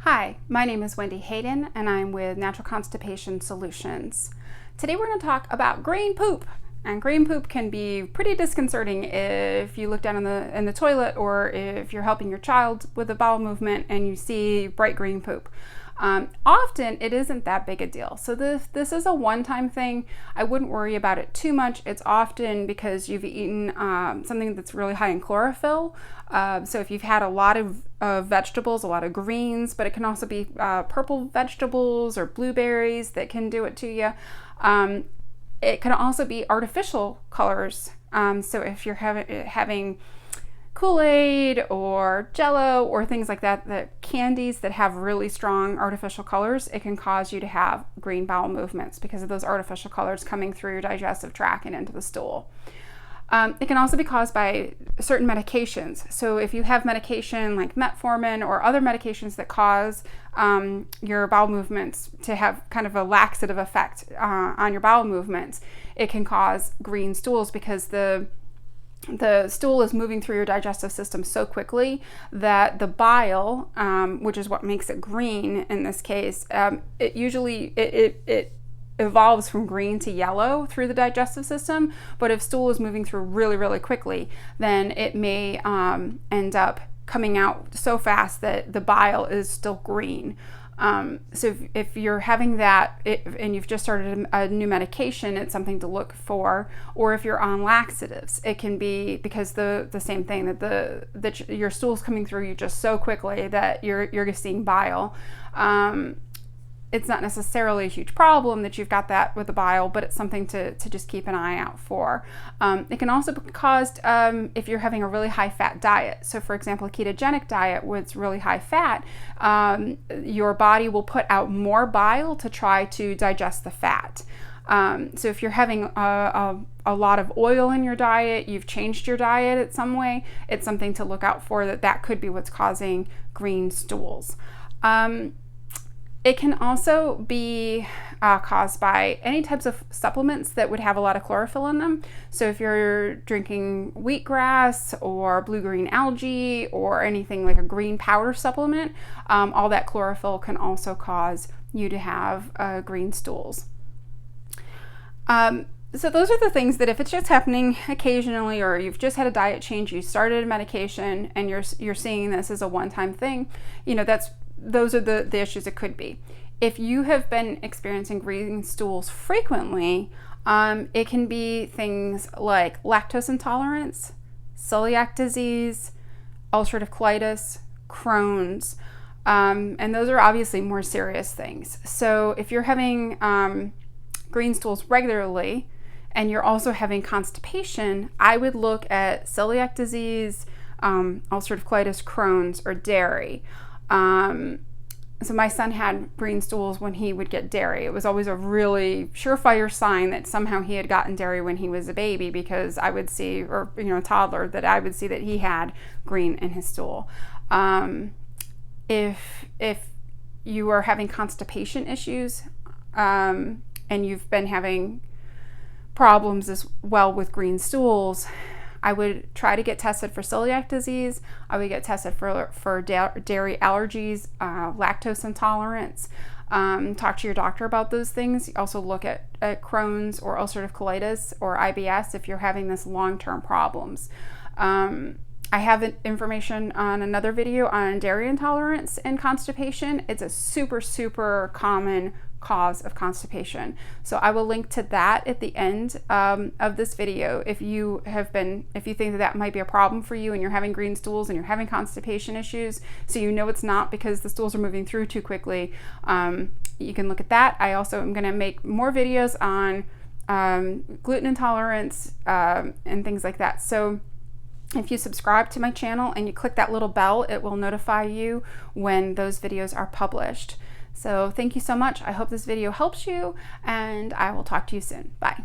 Hi, my name is Wendy Hayden and I'm with Natural Constipation Solutions. Today we're going to talk about green poop. And green poop can be pretty disconcerting if you look down in the toilet or if you're helping your child with a bowel movement and you see bright green poop. Often it isn't that big a deal. So this is a one-time thing. I wouldn't worry about it too much. It's often because you've eaten something that's really high in chlorophyll. So if you've had a lot of vegetables, a lot of greens, but it can also be purple vegetables or blueberries that can do it to you. It can also be artificial colors. So if you're having Kool-Aid or Jello or things like that, the candies that have really strong artificial colors, it can cause you to have green bowel movements because of those artificial colors coming through your digestive tract and into the stool. It can also be caused by certain medications. So if you have medication like metformin or other medications that cause your bowel movements to have kind of a laxative effect on your bowel movements, it can cause green stools because the stool is moving through your digestive system so quickly that the bile, which is what makes it green in this case, it evolves from green to yellow through the digestive system. But if stool is moving through really, really quickly, then it may end up coming out so fast that the bile is still green. So if you're having that and you've just started a new medication, it's something to look for. Or if you're on laxatives, it can be because the same thing, that your stool's coming through you just so quickly that you're seeing bile. It's not necessarily a huge problem that you've got that with the bile, but it's something to just keep an eye out for. It can also be caused if you're having a really high fat diet. So for example, a ketogenic diet with really high fat, your body will put out more bile to try to digest the fat. So if you're having a lot of oil in your diet, you've changed your diet in some way, it's something to look out for, that could be what's causing green stools. It can also be caused by any types of supplements that would have a lot of chlorophyll in them. So if you're drinking wheatgrass or blue-green algae or anything like a green powder supplement, all that chlorophyll can also cause you to have green stools. So those are the things that if it's just happening occasionally, or you've just had a diet change, you started a medication and you're seeing this as a one-time thing, those are the issues it could be. If you have been experiencing green stools frequently, it can be things like lactose intolerance, celiac disease, ulcerative colitis, Crohn's, and those are obviously more serious things. So if you're having green stools regularly and you're also having constipation, I would look at celiac disease, ulcerative colitis, Crohn's, or dairy. So my son had green stools when he would get dairy. It was always a really surefire sign that somehow he had gotten dairy when he was a baby, because I would see, or a toddler, that I would see that he had green in his stool. If you are having constipation issues and you've been having problems as well with green stools, I would try to get tested for celiac disease. I would get tested for dairy allergies, lactose intolerance. Talk to your doctor about those things. Also look at Crohn's or ulcerative colitis or IBS if you're having this long-term problems. I have information on another video on dairy intolerance and constipation. It's a super, super common cause of constipation. So I will link to that at the end of this video. If you think that might be a problem for you and you're having green stools and you're having constipation issues, so it's not because the stools are moving through too quickly, you can look at that. I also am going to make more videos on gluten intolerance and things like that. So if you subscribe to my channel and you click that little bell, it will notify you when those videos are published. So thank you so much. I hope this video helps you, and I will talk to you soon. Bye.